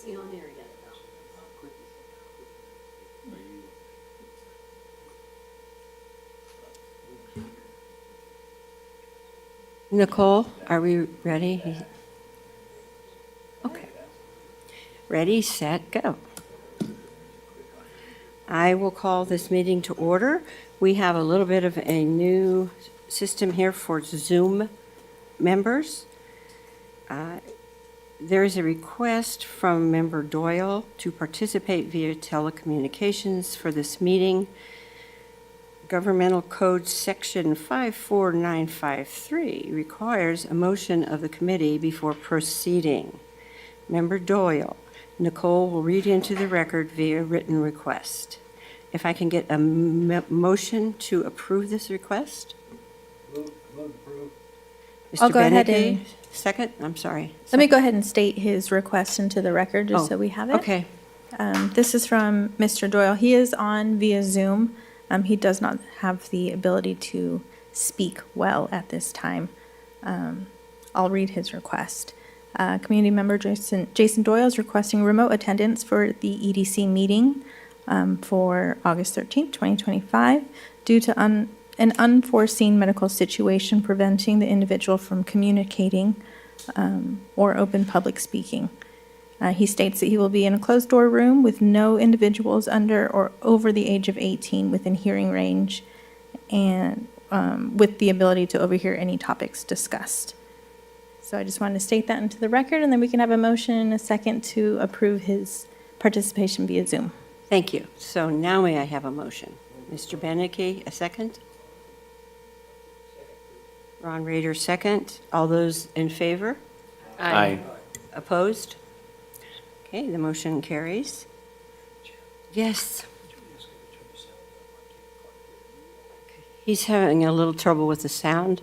Is he on there yet? Nicole, are we ready? Okay. Ready, set, go. I will call this meeting to order. We have a little bit of a new system here for Zoom members. There is a request from Member Doyle to participate via telecommunications for this meeting. Governmental Code Section 54953 requires a motion of the committee before proceeding. Member Doyle, Nicole will read into the record via written request. If I can get a motion to approve this request? Move approve. Mr. I'll go ahead Beneke, and- second? I'm sorry. Let me go ahead and state his request into the record, just so we have it. Okay. This is from Mr. Doyle. He is on via Zoom. He does not have the ability to speak well at this time. I'll read his request. Community member Jason Doyle is requesting remote attendance for the EDC meeting for August 13th, 2025, due to an unforeseen medical situation preventing the individual from communicating or open public speaking. He states that he will be in a closed-door room with no individuals under or over the age of 18 within hearing range, and with the ability to overhear any topics discussed. So I just wanted to state that into the record, and then we can have a motion and a second to approve his participation via Zoom. Thank you. So now may I have a motion? Mr. Beneke, a second? Ron Rader, second. All those in favor? Aye. Opposed? Okay, the motion carries. Yes. He's having a little trouble with the sound.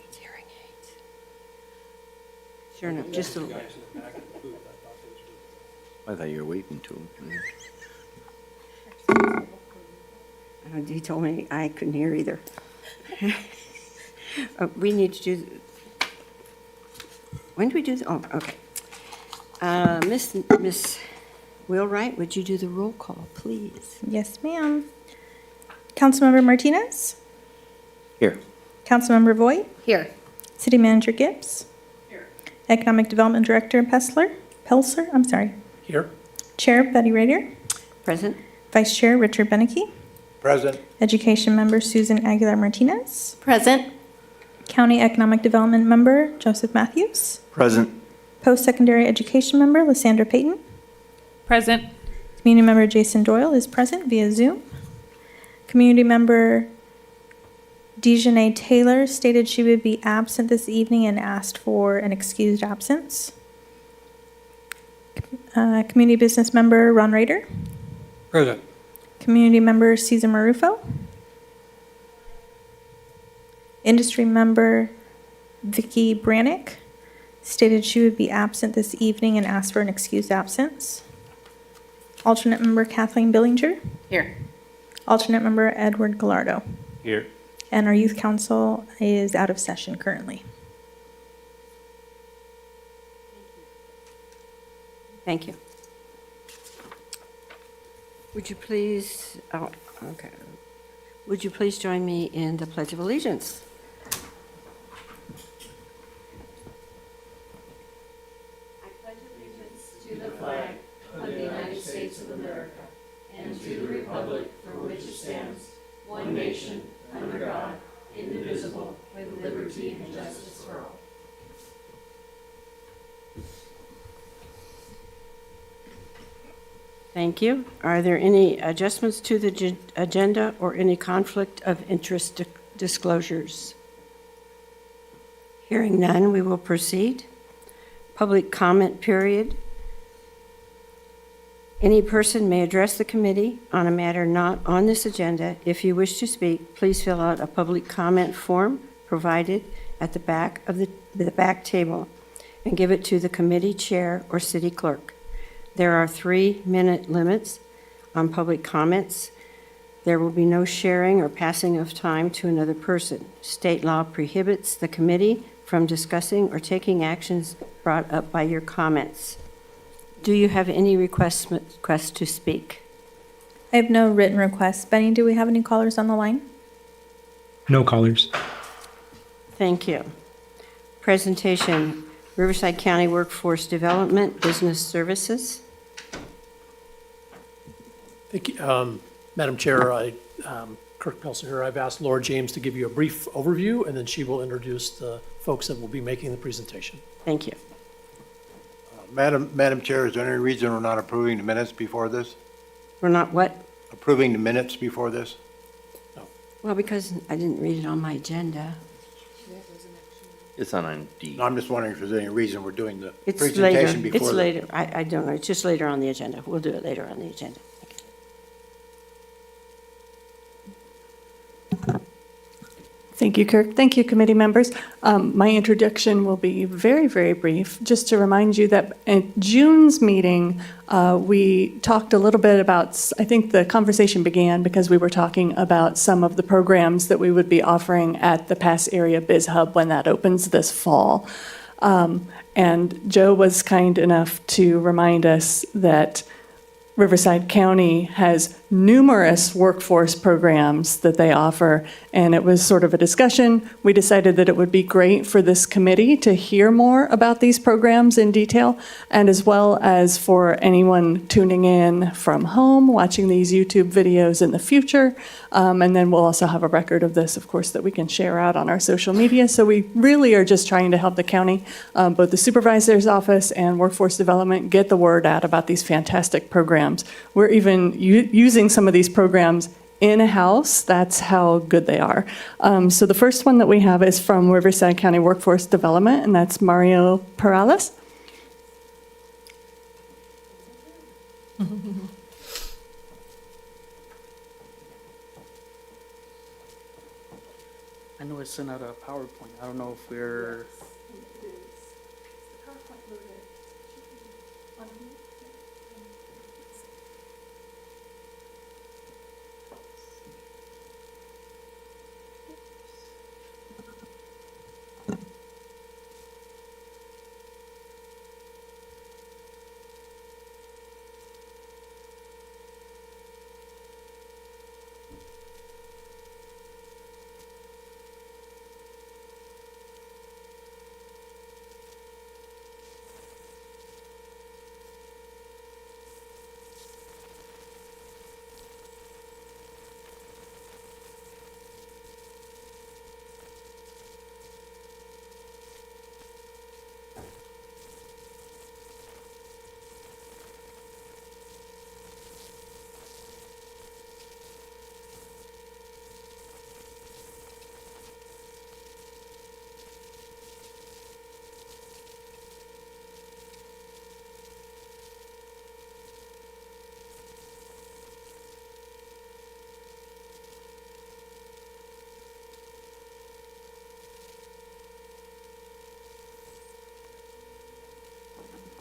It's hearing aids. Sure enough, just a little. I thought you were waiting to. He told me I couldn't hear either. We need to do, when do we do, oh, okay. Miss Wheelwright, would you do the roll call, please? Yes, ma'am. Councilmember Martinez? Here. Councilmember Voigt? Here. City Manager Gibbs? Here. Economic Development Director Pelser? I'm sorry. Here. Chair Betty Rader? Present? Vice Chair Richard Beneke? Present. Education Member Susan Aguilar Martinez? Present. County Economic Development Member Joseph Matthews? Present. Post-Secondary Education Member Lysandra Payton? Present. Community Member Jason Doyle is present via Zoom. Community Member Dejanay Taylor stated she would be absent this evening and asked for an excused absence. Community Business Member Ron Rader. Present. Community Member Cesar Marufo. Industry Member Vicky Brannick stated she would be absent this evening and asked for an excused absence. Alternate Member Kathleen Billinger. Here. Alternate Member Edward Gallardo. Here. And our Youth Council is out of session currently. Thank you. Would you please, oh, okay. Would you please join me in the Pledge of Allegiance? I pledge allegiance to the flag of the United States of America and to the republic for which it stands, one nation, under God, indivisible, with liberty and justice for all. Thank you. Are there any adjustments to the agenda or any conflict of interest disclosures? Hearing none, we will proceed. Public comment period. Any person may address the committee on a matter not on this agenda. If you wish to speak, please fill out a public comment form provided at the back of the back table and give it to the committee chair or city clerk. There are 3-minute limits on public comments. There will be no sharing or passing of time to another person. State law prohibits the committee from discussing or taking actions brought up by your comments. Do you have any requests to speak? I have no written requests. Benny, do we have any callers on the line? No callers. Thank you. Presentation, Riverside County Workforce Development, Business Services. Thank you. Madam Chair, Kirk Pelser here. I've asked Laura James to give you a brief overview, and then she will introduce the folks that will be making the presentation. Thank you. Madam Chair, is there any reason we're not approving the minutes before this? We're not what? Approving the minutes before this? Well, because I didn't read it on my agenda. It's on D. No, I'm just wondering if there's any reason we're doing the It's presentation later. before. It's later. I don't know. It's just later on the agenda. We'll do it later on the agenda. Thank you, Kirk. Thank you, committee members. My introduction will be very, very brief. Just to remind you that at June's meeting, we talked a little bit about, I think the conversation began because we were talking about some of the programs that we would be offering at the Pass Area Biz Hub when that opens this fall. And Joe was kind enough to remind us that Riverside County has numerous workforce programs that they offer, and it was sort of a discussion. We decided that it would be great for this committee to hear more about these programs in detail, and as well as for anyone tuning in from home, watching these YouTube videos in the future. And then we'll also have a record of this, of course, that we can share out on our social media. So we really are just trying to help the county, both the supervisor's office and workforce development, get the word out about these fantastic programs. We're even using some of these programs in-house. That's how good they are. So the first one that we have is from Riverside County Workforce Development, and that's Mario Perales. I know I sent out a PowerPoint. I don't know if we're.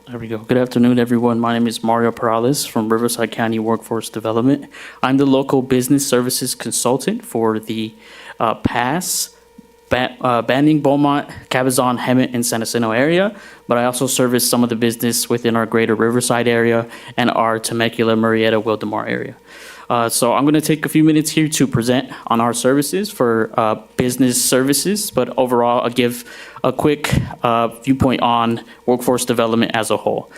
There we go. Good afternoon, everyone. My name is Mario Perales from Riverside County Workforce Development. I'm the local business services consultant for the Pass, Banning, Beaumont, Cabazon, Hemet, and San Jacinto area, but I also service some of the business within our greater Riverside area and our Temecula, Murrieta, Wildomar area. So I'm going to take a few minutes here to present on our services for business services, but overall I'll give a quick viewpoint on workforce development as a whole.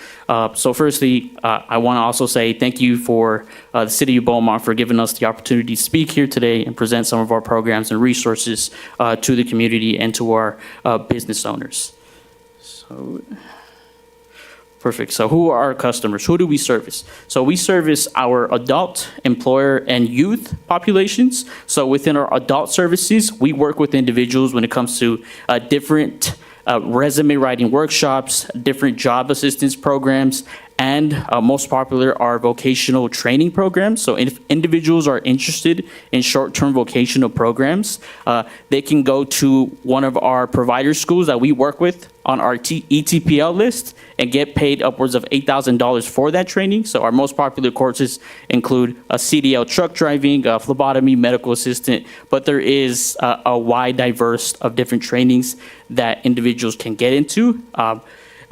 So firstly, I want to also say thank you for the City of Beaumont for giving us the opportunity to speak here today and present some of our programs and resources to the community and to our business owners. So. Perfect. So who are our customers? Who do we service? So we service our adult, employer, and youth populations. So within our adult services, we work with individuals when it comes to different resume writing workshops, different job assistance programs, and most popular are vocational training programs. So if individuals are interested in short-term vocational programs, they can go to one of our provider schools that we work with on our ETPL list and get paid upwards of $8,000 for that training. So our most popular courses include a CDL truck driving, phlebotomy, medical assistant, but there is a wide diverse of different trainings that individuals can get into.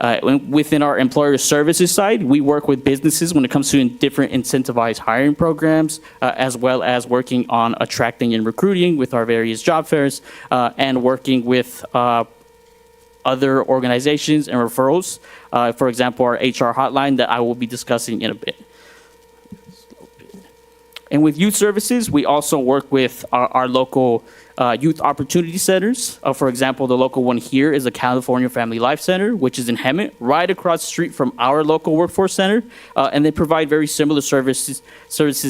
Within our employer services side, we work with businesses when it comes to different incentivized hiring programs, as well as working on attracting and recruiting with our various job fairs, and working with other organizations and referrals. For example, our HR hotline that I will be discussing in a bit. And with youth services, we also work with our local youth opportunity centers. For example, the local one here is the California Family Life Center, which is in Hemet, right across the street from our local workforce center. And they provide very similar services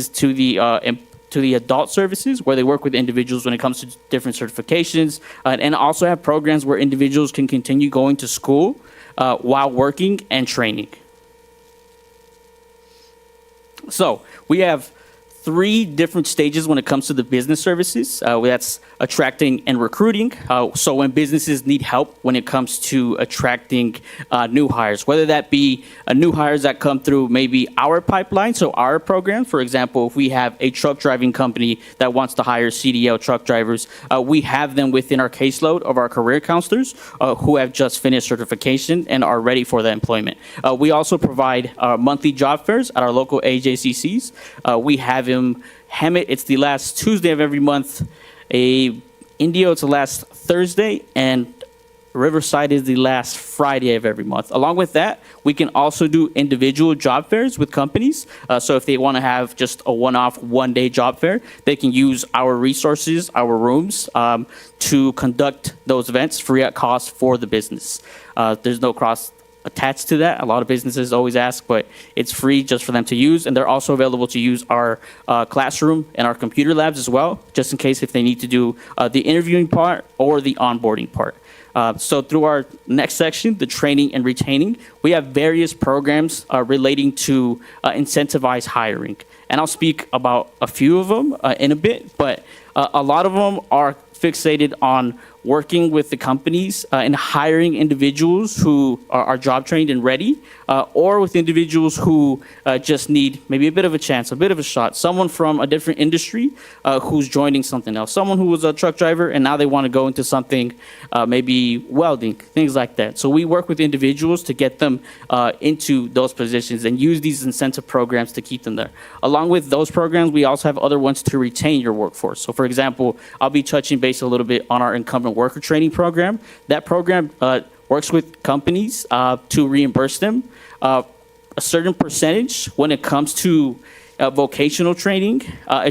to the adult services, where they work with individuals when it comes to different certifications, and also have programs where individuals can continue going to school while working and training. So we have 3 different stages when it comes to the business services. That's attracting and recruiting. So when businesses need help when it comes to attracting new hires, whether that be new hires that come through maybe our pipeline, so our program. For example, if we have a truck driving company that wants to hire CDL truck drivers, we have them within our caseload of our career counselors who have just finished certification and are ready for the employment. We also provide monthly job fairs at our local AJCCs. We have Hemet, it's the last Tuesday of every month. Indio, it's the last Thursday, and Riverside is the last Friday of every month. Along with that, we can also do individual job fairs with companies. So if they want to have just a one-off, one-day job fair, they can use our resources, our rooms, to conduct those events free at cost for the business. There's no cost attached to that. A lot of businesses always ask, but it's free just for them to use. And they're also available to use our classroom and our computer labs as well, just in case if they need to do the interviewing part or the onboarding part. So through our next section, the training and retaining, we have various programs relating to incentivized hiring. And I'll speak about a few of them in a bit, but a lot of them are fixated on working with the companies and hiring individuals who are job trained and ready, or with individuals who just need maybe a bit of a chance, a bit of a shot. Someone from a different industry who's joining something else. Someone who was a truck driver and now they want to go into something, maybe welding, things like that. So we work with individuals to get them into those positions and use these incentive programs to keep them there. Along with those programs, we also have other ones to retain your workforce. So for example, I'll be touching base a little bit on our incumbent worker training program. That program works with companies to reimburse them a certain percentage when it comes to vocational training,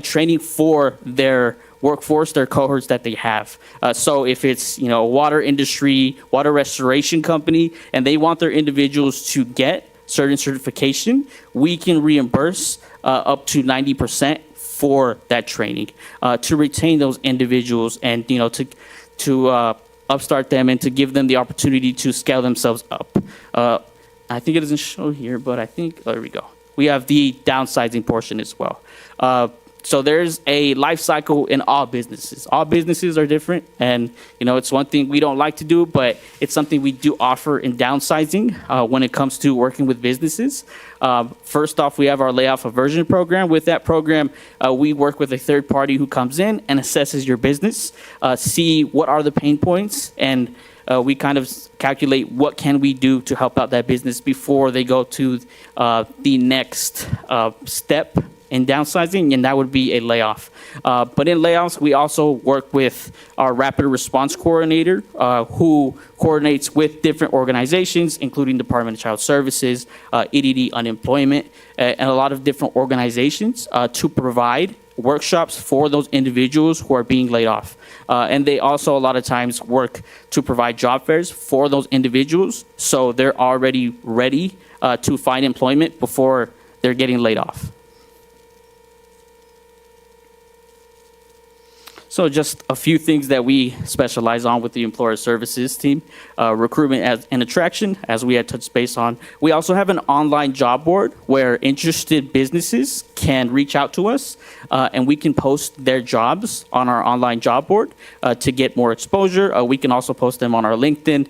training for their workforce, their cohorts that they have. So if it's a water industry, water restoration company, and they want their individuals to get certain certification, we can reimburse up to 90% for that training to retain those individuals and to upstart them and to give them the opportunity to scale themselves up. I think it doesn't show here, but I think, there we go. We have the downsizing portion as well. So there's a life cycle in all businesses. All businesses are different, and it's one thing we don't like to do, but it's something we do offer in downsizing when it comes to working with businesses. First off, we have our layoff aversion program. With that program, we work with a third party who comes in and assesses your business, see what are the pain points, and we kind of calculate what can we do to help out that business before they go to the next step in downsizing, and that would be a layoff. But in layoffs, we also work with our rapid response coordinator, who coordinates with different organizations, including Department of Child Services, EDD Unemployment, and a lot of different organizations to provide workshops for those individuals who are being laid off. And they also a lot of times work to provide job fairs for those individuals, so they're already ready to find employment before they're getting laid off. So just a few things that we specialize on with the employer services team. Recruitment and attraction, as we had touched base on. We also have an online job board where interested businesses can reach out to us, and we can post their jobs on our online job board to get more exposure. We can also post them on our LinkedIn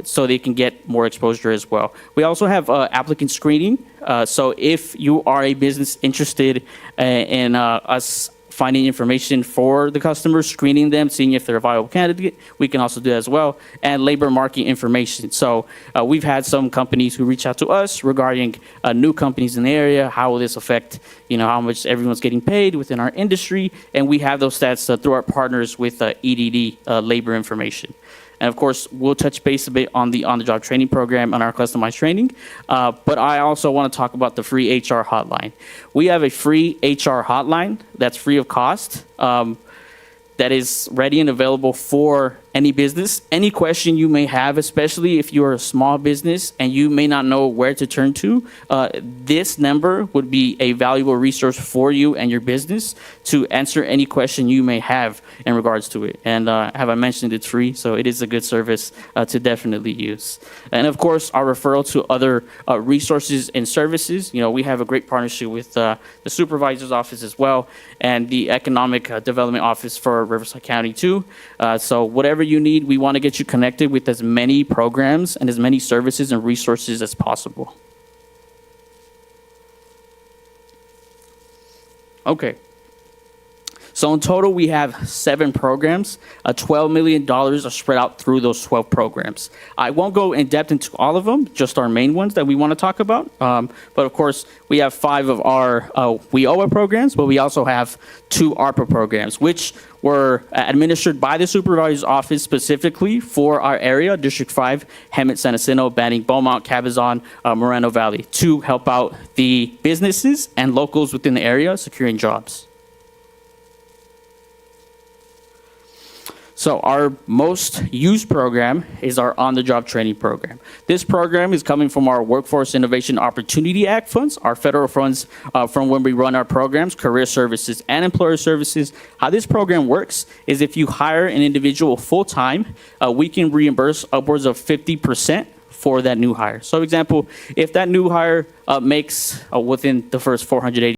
so they can get more exposure as well. We also have applicant screening. So if you are a business interested in us finding information for the customers, screening them, seeing if they're a viable candidate. We can also do that as well, and labor market information. So we've had some companies who reach out to us regarding new companies in the area. How will this affect, how much everyone's getting paid within our industry? And we have those stats through our partners with EDD labor information. And of course, we'll touch base a bit on the on-the-job training program and our customized training. But I also want to talk about the free HR hotline. We have a free HR hotline that's free of cost, that is ready and available for any business. Any question you may have, especially if you're a small business and you may not know where to turn to, this number would be a valuable resource for you and your business to answer any question you may have in regards to it. And have I mentioned it's free, so it is a good service to definitely use. And of course, our referral to other resources and services. We have a great partnership with the supervisor's office as well, and the economic development office for Riverside County too. So whatever you need, we want to get you connected with as many programs and as many services and resources as possible. Okay. So in total, we have 7 programs. $12 million are spread out through those 12 programs. I won't go in depth into all of them, just our main ones that we want to talk about. But of course, we have 5 of our WIOA programs, but we also have 2 ARPA programs, which were administered by the supervisor's office specifically for our area, District 5, Hemet, San Jacinto, Banning, Beaumont, Cabazon, Moreno Valley, to help out the businesses and locals within the area securing jobs. So our most used program is our on-the-job training program. This program is coming from our Workforce Innovation Opportunity Act funds, our federal funds from when we run our programs, career services and employer services. How this program works is if you hire an individual full-time, we can reimburse upwards of 50% for that new hire. So example, if that new hire makes within the first 480